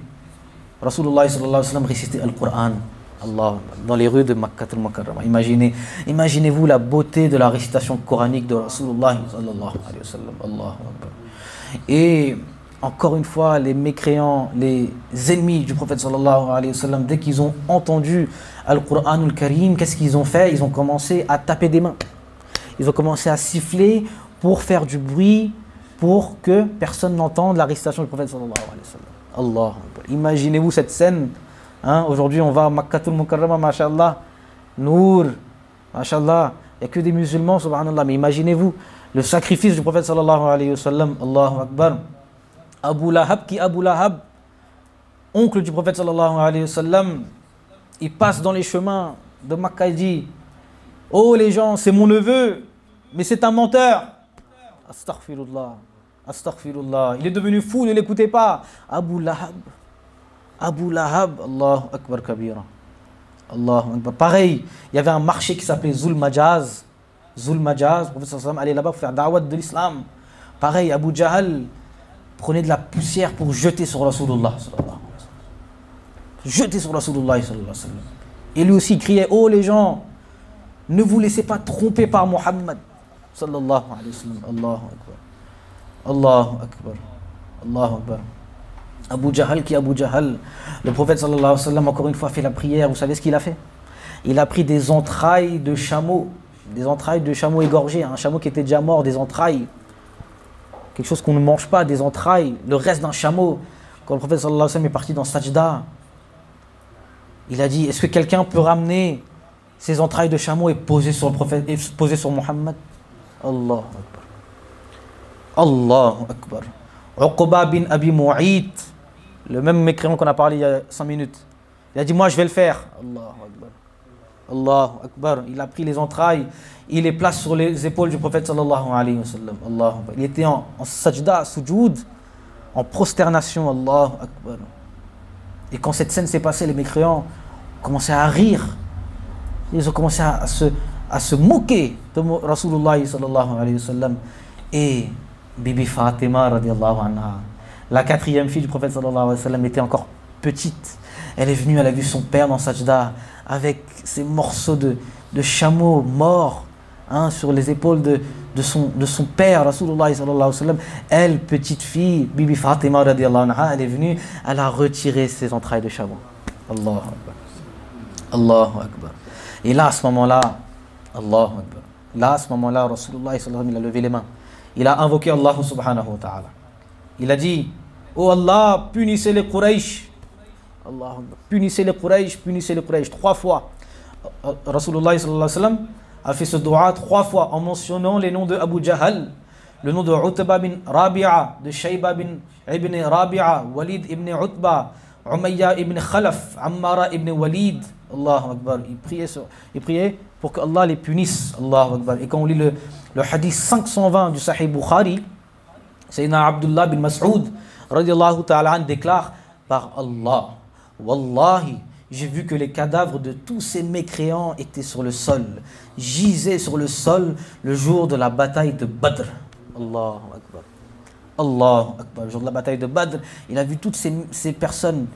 Rasulullah sallallahu alayhi wa sallam, récitait Al-Qur'an. Allah, dans les rues de Makkah al-Mukarrama. Imaginez-vous la beauté de la récitation coranique de Rasulullah sallallahu alayhi wa sallam. Allahu Akbar. Et encore une fois, les mécréants, les ennemis du prophète sallallahu alayhi wa sallam, dès qu'ils ont entendu Al-Qur'an al-Karim, qu'est-ce qu'ils ont fait? Ils ont commencé à taper des mains. Ils ont commencé à siffler pour faire du bruit, pour que personne n'entende la récitation du prophète sallallahu alayhi wa sallam. Allah. Imaginez-vous cette scène. Hein? Aujourd'hui, on va à Makkah al-Mukarrama, mashallah, Nour, mashallah, il n'y a que des musulmans, subhanallah. Mais imaginez-vous le sacrifice du prophète sallallahu alayhi wa sallam. Allahu Akbar. Abu Lahab, Abu Lahab, oncle du prophète sallallahu alayhi wa sallam, il passe dans les chemins de Makkah et dit: oh les gens, c'est mon neveu, mais c'est un menteur. Astaghfirullah, astaghfirullah. Il est devenu fou, ne l'écoutez pas. Abu Lahab, Allahu Akbar kabira. Allahu Akbar. Pareil, il y avait un marché qui s'appelait Zul Majaz. Zul Majaz, le prophète sallallahu alayhi wa sallam allait là-bas pour faire da'wat de l'islam. Pareil, Abu Jahal prenait de la poussière pour jeter sur Rasulullah sallallahu alayhi wa sallam. Jeter sur Rasulullah sallallahu alayhi wa sallam. Et lui aussi criait: oh les gens, ne vous laissez pas tromper par Muhammad sallallahu alayhi wa sallam. Allahu Akbar. Allahu Akbar. Allahu Akbar. Abu Jahal, Abu Jahal, le prophète sallallahu alayhi wa sallam, encore une fois, fait la prière. Vous savez ce qu'il a fait? Il a pris des entrailles de chameau, égorgés, un chameau qui était déjà mort, des entrailles, quelque chose qu'on ne mange pas, des entrailles, le reste d'un chameau. Quand le prophète sallallahu alayhi wa sallam est parti dans Sajda, il a dit: est-ce que quelqu'un peut ramener ces entrailles de chameau et poser sur le prophète, et poser sur Muhammad? Allahu Akbar. Allahu Akbar. Uqba bin Abi Mu'ayt, le même mécréant qu'on a parlé il y a 5 minutes, il a dit: moi je vais le faire. Allahu Akbar. Allahu Akbar. Il a pris les entrailles, il les place sur les épaules du prophète sallallahu alayhi wa sallam. Allahu Akbar. Il était en sajda, sujoud, en prosternation. Allahu Akbar. Et quand cette scène s'est passée, les mécréants ont commencé à rire. Ils ont commencé à se moquer de Rasulullah sallallahu alayhi wa sallam. Et Bibi Fatima radiallahu anha, la 4e fille du prophète sallallahu alayhi wa sallam, était encore petite. Elle est venue, elle a vu son père dans Sajda avec ces morceaux de chameau mort, hein, sur les épaules de son père, Rasulullah sallallahu alayhi wa sallam. Elle, petite fille, Bibi Fatima radiallahu anha, elle est venue, elle a retiré ses entrailles de chameau. Allahu Akbar. Allahu Akbar. Et là, à ce moment-là, Allahu Akbar. Là, à ce moment-là, Rasulullah sallallahu alayhi wa sallam, il a levé les mains. Il a invoqué Allah subhanahu wa ta'ala. Il a dit: oh Allah, punissez les Quraysh. Allah Akbar. Punissez les Quraysh 3 fois. Rasulullah sallallahu alayhi wa sallam a fait ce dua 3 fois en mentionnant les noms de Abu Jahal, le nom de Utba bin Rabi'a, de Shayba ibn Rabi'a, Walid ibn Utba, Umayya ibn Khalaf, Ammara ibn Walid. Allahu Akbar. Il priait pour que Allah les punisse. Allahu Akbar. Et quand on lit le hadith 520 du Sahih Bukhari, Sayyidina Abdullah bin Mas'ud radiyallahu ta'ala an déclare: par Allah, Wallahi, j'ai vu que les cadavres de tous ces mécréants étaient sur le sol, gisaient sur le sol le jour de la bataille de Badr. Allahu Akbar. Allahu Akbar. Le jour de la bataille de Badr, il a vu toutes ces personnes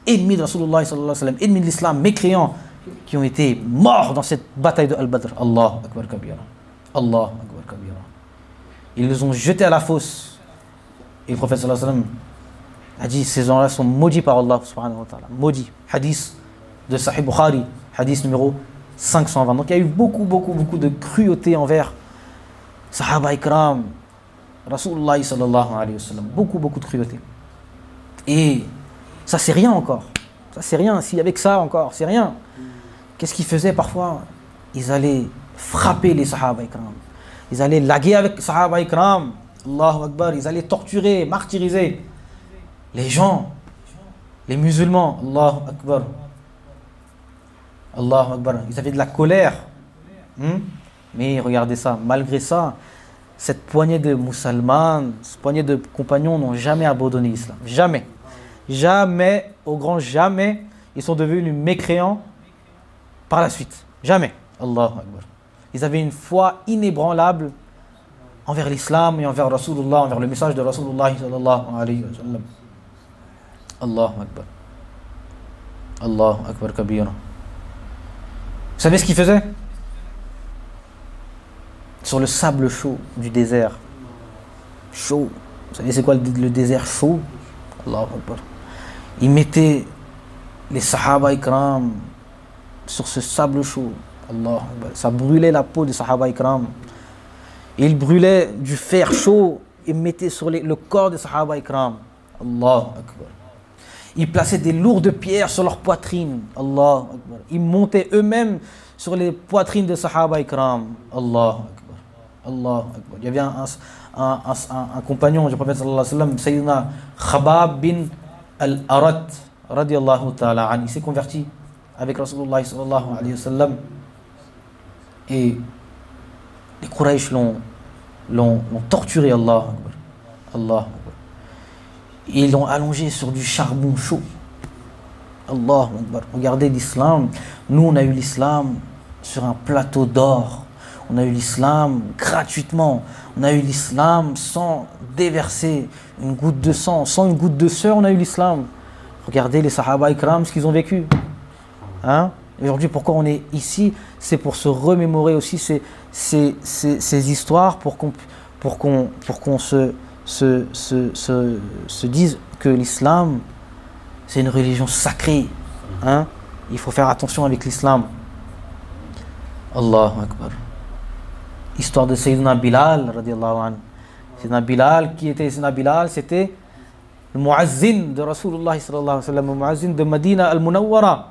ennemies de Rasulullah sallallahu alayhi wa sallam, ennemies de l'islam, mécréants, qui ont été morts dans cette bataille de Al-Badr. Allahu Akbar kabira. Allahu Akbar kabira. Ils les ont jetés à la fosse. Et le prophète sallallahu alayhi wa sallam a dit: ces gens-là sont maudits par Allah subhanahu wa ta'ala. Maudits. Hadith de Sahih Bukhari, hadith numéro 520. Donc il y a eu beaucoup de cruauté envers Sahaba Ikram, Rasulullah sallallahu alayhi wa sallam. Beaucoup de cruauté. Et ça c'est rien encore. Ça c'est rien. S'il y avait que ça encore, c'est rien. Qu'est-ce qu'ils faisaient parfois? Ils allaient frapper les Sahaba Ikram. Ils allaient laguer avec les Sahaba Ikram. Allahu Akbar. Ils allaient torturer, martyriser les gens, les musulmans. Allahu Akbar. Allahu Akbar. Ils avaient de la colère. Mais regardez ça, malgré ça, cette poignée de musulmans, cette poignée de compagnons n'ont jamais abandonné l'islam. Jamais. Jamais, au grand jamais, ils sont devenus mécréants par la suite. Jamais. Allahu Akbar. Ils avaient une foi inébranlable envers l'islam et envers Rasulullah, envers le message de Rasulullah sallallahu alayhi wa sallam. Allahu Akbar. Allahu Akbar kabira. Vous savez ce qu'ils faisaient? Sur le sable chaud du désert. Chaud. Vous savez c'est quoi le désert chaud? Allahu Akbar. Ils mettaient les Sahaba Ikram sur ce sable chaud. Allahu Akbar. Ça brûlait la peau des Sahaba Ikram. Ils brûlaient du fer chaud et mettaient sur le corps des Sahaba Ikram. Allahu Akbar. Ils plaçaient des lourdes pierres sur leur poitrine. Allahu Akbar. Ils montaient eux-mêmes sur les poitrines des Sahaba Ikram. Allahu Akbar. Allahu Akbar. Il y avait un compagnon du prophète sallallahu alayhi wa sallam, Sayyidina Khabab bin al-Arat radiyallahu ta'ala an. Il s'est converti avec Rasulullah sallallahu alayhi wa sallam. Et les Quraysh l'ont torturé. Allahu Akbar. Allahu Akbar. Ils l'ont allongé sur du charbon chaud. Allahu Akbar. Regardez l'islam. Nous, on a eu l'islam sur un plateau d'or. On a eu l'islam gratuitement. On a eu l'islam sans déverser une goutte de sang. Sans une goutte de sueur, on a eu l'islam. Regardez les Sahaba Ikram, ce qu'ils ont vécu. Hein? Aujourd'hui, pourquoi on est ici? C'est pour se remémorer aussi ces histoires, pour qu'on se dise que l'islam, c'est une religion sacrée. Hein? Il faut faire attention avec l'islam. Allahu Akbar. Histoire de Sayyidina Bilal, radiallahu anhu. Sayyidina Bilal, qui était Sayyidina Bilal? C'était le muazzin de Rasulullah sallallahu alayhi wa sallam, le muazzin de Medina al-Munawwara.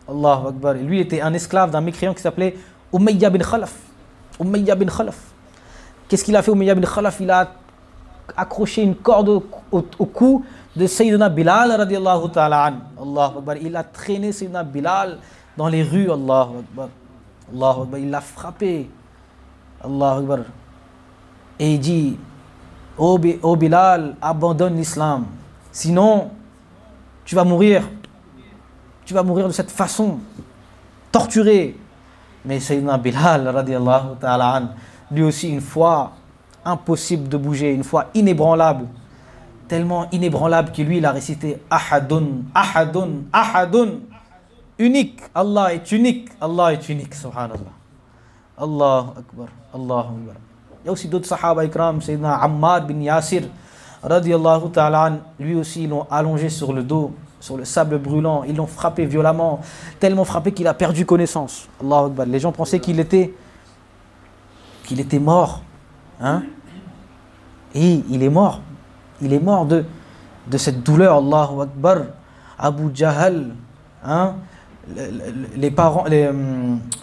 Allahu Akbar. Lui était un esclave d'un mécréant qui s'appelait Umayya bin Khalaf. Umayya bin Khalaf. Qu'est-ce qu'il a fait, Umayya bin Khalaf? Il a accroché une corde au cou de Sayyidina Bilal radiallahu ta'ala an. Allahu Akbar. Il a traîné Sayyidina Bilal dans les rues. Allahu Akbar. Allahu Akbar. Il l'a frappé. Allahu Akbar. Et il dit: oh Bilal, abandonne l'islam. Sinon, tu vas mourir. Tu vas mourir de cette façon, torturé. Mais Sayyidina Bilal radiallahu ta'ala an, lui aussi une foi impossible de bouger, une foi inébranlable, tellement inébranlable que lui il a récité Ahadun, Ahadun, Ahadun, unique. Allah est unique, Allah est unique, subhanallah. Allahu Akbar, Allahu Akbar. Il y a aussi d'autres Sahaba Ikram, Sayyidina Ammar bin Yasir radiallahu ta'ala an, lui aussi ils l'ont allongé sur le dos, sur le sable brûlant, ils l'ont frappé violemment, tellement frappé qu'il a perdu connaissance. Allahu Akbar. Les gens pensaient qu'il était mort. Hein? Et il est mort. Il est mort de cette douleur. Allahu Akbar. Abu Jahl, hein, les parents,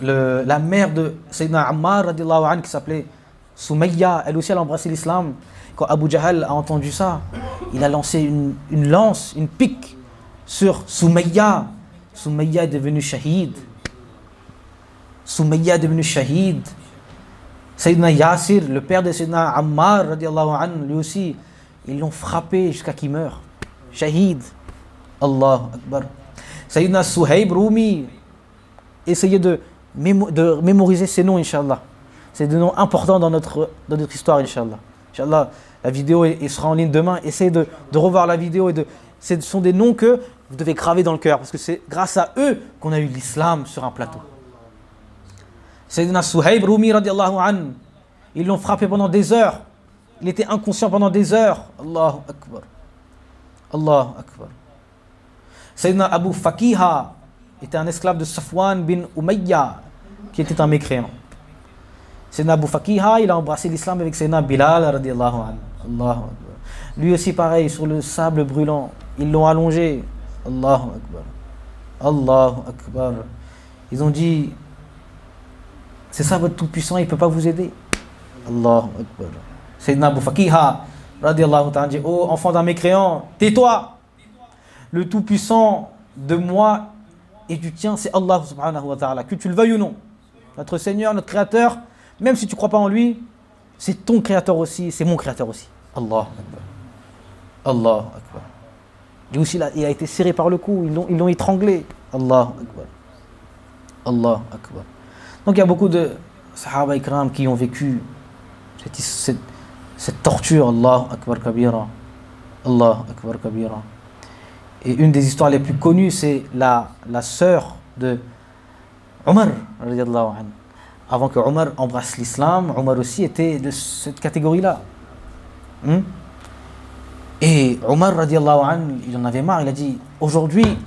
la mère de Sayyidina Ammar radiallahu anhu, qui s'appelait Soumayya, elle aussi elle a embrassé l'islam. Quand Abu Jahl a entendu ça, il a lancé une lance, une pique sur Soumayya. Soumayya est devenu shahid. Soumayya est devenu shahid. Sayyidina Yasir, le père de Sayyidina Ammar radiallahu anhu, lui aussi, ils l'ont frappé jusqu'à qu'il meure. Shahid. Allah Akbar. Sayyidina Suhaib Rumi, essayez de mémoriser ces noms, Inch'Allah. C'est des noms importants dans notre histoire, Inch'Allah. Inch'Allah, la vidéo sera en ligne demain. Essayez de revoir la vidéo. Ce sont des noms que vous devez graver dans le cœur, parce que c'est grâce à eux qu'on a eu l'islam sur un plateau. Sayyidina Suhaib Rumi, radiallahu anhu, ils l'ont frappé pendant des heures. Il était inconscient pendant des heures. Allahu Akbar. Allahu Akbar. Sayyidina Abu Fakiha était un esclave de Safwan bin Umayya, qui était un mécréant. Sayyidina Abu Fakiha, il a embrassé l'islam avec Sayyidina Bilal radiallahu anhu. Allahu Akbar. Lui aussi pareil, sur le sable brûlant, ils l'ont allongé. Allahu Akbar. Allahu Akbar. Ils ont dit, c'est ça votre tout-puissant, il ne peut pas vous aider. Allahu Akbar. Sayyidina Abu Fakiha radiallahu ta'ala dit, oh enfant d'un mécréant, tais-toi. Le tout-puissant de moi et du tien, c'est Allah subhanahu wa ta'ala, que tu le veuilles ou non. Notre Seigneur, notre Créateur, même si tu ne crois pas en lui, c'est ton Créateur aussi, c'est mon Créateur aussi. Allah Akbar. Allah Akbar. Lui aussi, il a été serré par le cou, ils l'ont étranglé. Allah Akbar. Allah Akbar. Donc il y a beaucoup de Sahaba Ikram qui ont vécu cette torture. Allah Akbar Kabira. Allah Akbar Kabira. Et une des histoires les plus connues, c'est la sœur de Omar, radiallahu anhu. Avant que Omar embrasse l'islam, Omar aussi était de cette catégorie-là. Et Omar, radiallahu anhu, il en avait marre, il a dit, aujourd'hui,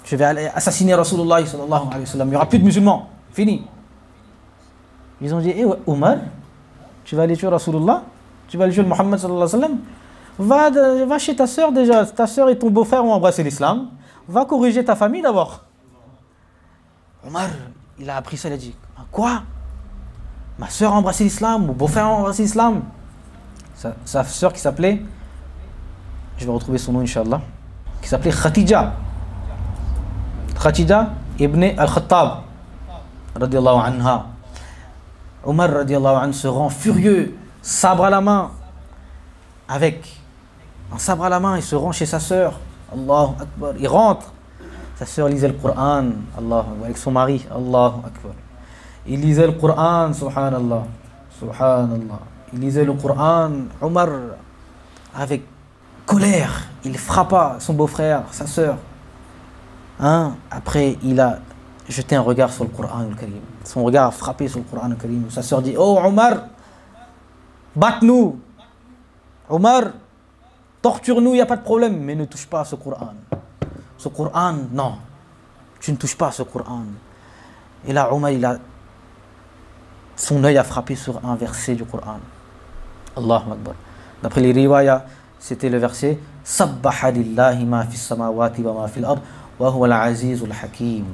je vais aller assassiner Rasulullah sallallahu alayhi wa sallam, il n'y aura plus de musulmans, fini. Ils ont dit, Omar, tu vas aller tuer Rasulullah, tu vas aller tuer Muhammad sallallahu alayhi wa sallam, va chez ta sœur déjà, ta sœur et ton beau-frère ont embrassé l'islam, va corriger ta famille d'abord. Omar, il a appris ça, il a dit, quoi? Ma sœur a embrassé l'islam, mon beau-frère a embrassé l'islam. Sa sœur qui s'appelait, je vais retrouver son nom Inch'Allah, qui s'appelait Khatija. Khatija ibn al-Khattab, radiallahu anha. Omar, radiallahu anhu, se rend furieux, sabre à la main, avec un sabre à la main, il se rend chez sa sœur. Allahu Akbar. Il rentre. Sa sœur lisait le Coran. Allahu Akbar. Avec son mari. Allahu Akbar. Il lisait le Coran. Subhanallah. Subhanallah. Il lisait le Coran. Omar, avec colère, il frappa son beau-frère, sa sœur. Après, il a jeté un regard sur le Coran al-Karim. Son regard a frappé sur le Coran al-Karim. Sa sœur dit, oh Omar, batte-nous. Omar, torture-nous, il n'y a pas de problème, mais ne touche pas à ce Coran. Ce Coran, non. Tu ne touches pas à ce Coran. Et là, Omar, son œil a frappé sur un verset du Coran. Allahu Akbar. D'après les riwayas, c'était le verset Sabbaha lillahi ma fi samawati wa ma fi al-ard wa huwa al-azizul hakim.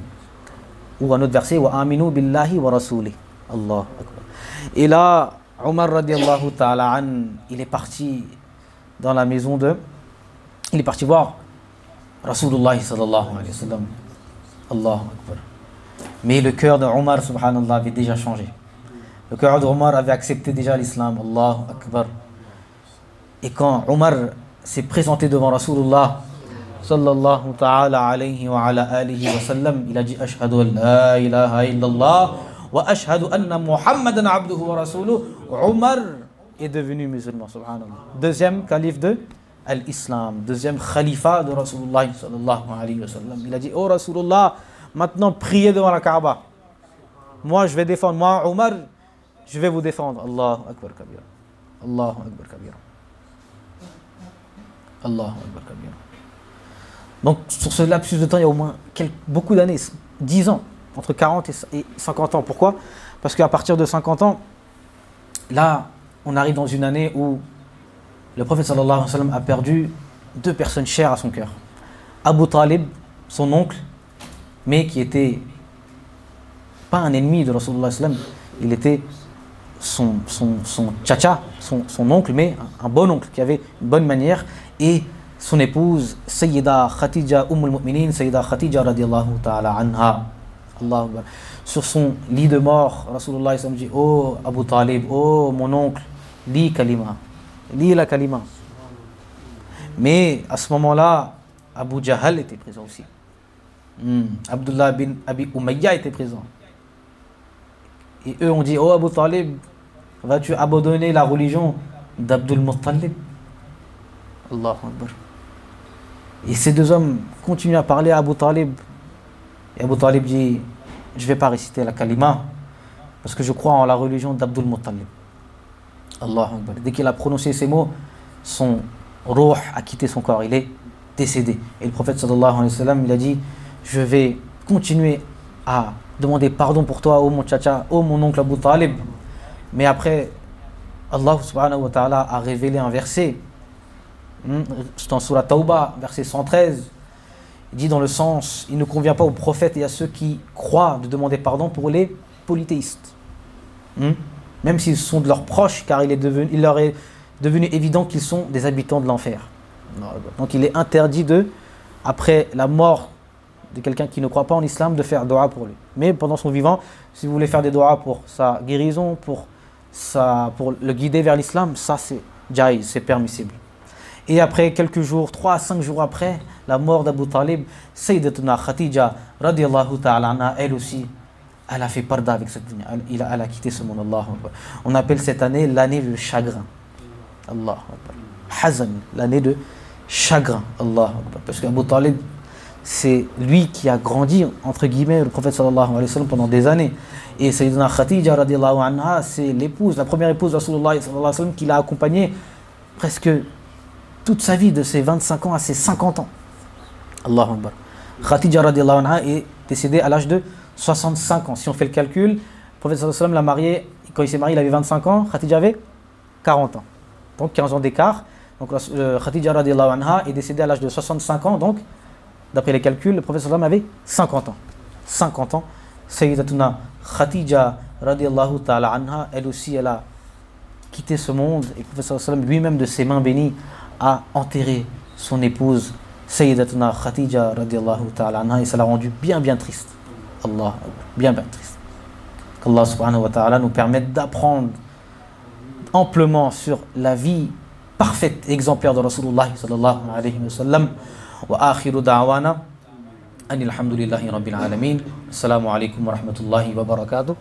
Ou un autre verset Wa aminu billahi wa rasouli. Allahu Akbar. Et là, Omar radiallahu ta'ala an, il est parti dans la maison il est parti voir Rasulullah sallallahu alayhi wa sallam. Allahu Akbar. Mais le cœur de Omar subhanallah avait déjà changé. Le cœur de Omar avait accepté déjà l'islam. Allahu Akbar. Et quand Omar s'est présenté devant Rasulullah sallallahu ta'ala alayhi wa ala alihi wa sallam, il a dit Ashhadu an la ilaha illallah wa ashhadu anna Muhammadan abduhu wa rasuluhu. Omar est devenu musulman, subhanallah. Deuxième calife de l'islam, deuxième khalifa de Rasulullah sallallahu alayhi wa sallam. Il a dit, oh Rasulullah, maintenant priez devant la Kaaba. Moi je vais défendre, moi Omar, je vais vous défendre. Allahu Akbar kabira. Allahu Akbar kabira. Allahu Akbar kabira. Donc sur ce lapsus de temps, il y a au moins beaucoup d'années, 10 ans, entre 40 et 50 ans. Pourquoi? Parce qu'à partir de 50 ans, là, on arrive dans une année où le prophète sallallahu alayhi wa sallam a perdu deux personnes chères à son cœur. Abu Talib, son oncle, mais qui était pas un ennemi de Rasulullah sallam, il était son tchatcha, son oncle, mais un bon oncle qui avait une bonne manière, et son épouse Sayyida Khatija al-Mu'minin, Sayyida Khatija radiyallahu ta'ala anha. Allah Akbar. Sur son lit de mort, Rasulullah sallam dit: oh Abu Talib, oh mon oncle, lis kalima, lis la kalima. Mais à ce moment-là, Abu Jahal était présent aussi. Abdullah bin Abi Umayya était présent. Et eux ont dit: oh Abu Talib, vas-tu abandonner la religion d'Abdul Muttalib? Allahu Akbar. Et ces deux hommes continuent à parler à Abu Talib. Et Abu Talib dit: je ne vais pas réciter la kalima parce que je crois en la religion d'Abdul Muttalib. Allahu Akbar. Dès qu'il a prononcé ces mots, son ruh a quitté son corps, il est décédé. Et le prophète sallallahu alayhi wa sallam, il a dit: je vais continuer à demander pardon pour toi, ô mon tchatcha, ô mon oncle Abu Talib. Mais après, Allah subhanahu wa ta'ala a révélé un verset, c'est en Surah Tawbah, verset 113. Il dit dans le sens: il ne convient pas aux prophètes et à ceux qui croient de demander pardon pour les polythéistes. Même s'ils sont de leurs proches, car il leur est devenu évident qu'ils sont des habitants de l'enfer. Donc il est interdit après la mort de quelqu'un qui ne croit pas en islam, de faire dua pour lui. Mais pendant son vivant, si vous voulez faire des duas pour sa guérison, pour le guider vers l'islam, ça c'est jaïz, c'est permissible. Et après quelques jours, 3 à 5 jours après la mort d'Abu Talib, Sayyidatuna Khatija radiyallahu ta'ala anha, elle aussi, elle a fait parda avec cette dunya, elle a quitté ce monde. Allah. On appelle cette année l'année de chagrin. Allah. Hazan, l'année de chagrin. Allah. Parce qu'Abu Talib, c'est lui qui a grandi, entre guillemets, le prophète sallallahu alayhi wa sallam pendant des années. Et Sayyidina Khatija radiyallahu anha, c'est l'épouse, la première épouse de Rasulullah sallallahu alayhi wa sallam, qui l'a accompagné presque toute sa vie, de ses 25 ans à ses 50 ans. Allahu Akbar. Khatija radiyallahu anha est décédée à l'âge de 65 ans. Si on fait le calcul, le prophète sallallahu alayhi wa sallam l'a marié, quand il s'est marié, il avait 25 ans, Khatija avait 40 ans. Donc 15 ans d'écart. Donc Khatija radiyallahu anha est décédée à l'âge de 65 ans, donc d'après les calculs, le prophète sallallahu alayhi wa sallam avait 50 ans. 50 ans. Sayyidatuna Khatija radiyallahu ta'ala anha, elle aussi, elle a quitté ce monde. Et le prophète sallallahu alayhi wa sallam, lui-même de ses mains bénies, a enterré son épouse Sayyidatuna Khatija radiyallahu ta'ala anha, et ça l'a rendu bien triste. Allah, bien triste. Qu'Allah subhanahu wa ta'ala nous permette d'apprendre amplement sur la vie parfaite et exemplaire de Rasulullah sallallahu alayhi wa sallam. Wa akhiru da'wana anil hamdulillahi rabbil alamin. Assalamu alaikum wa rahmatullahi wa barakatuh.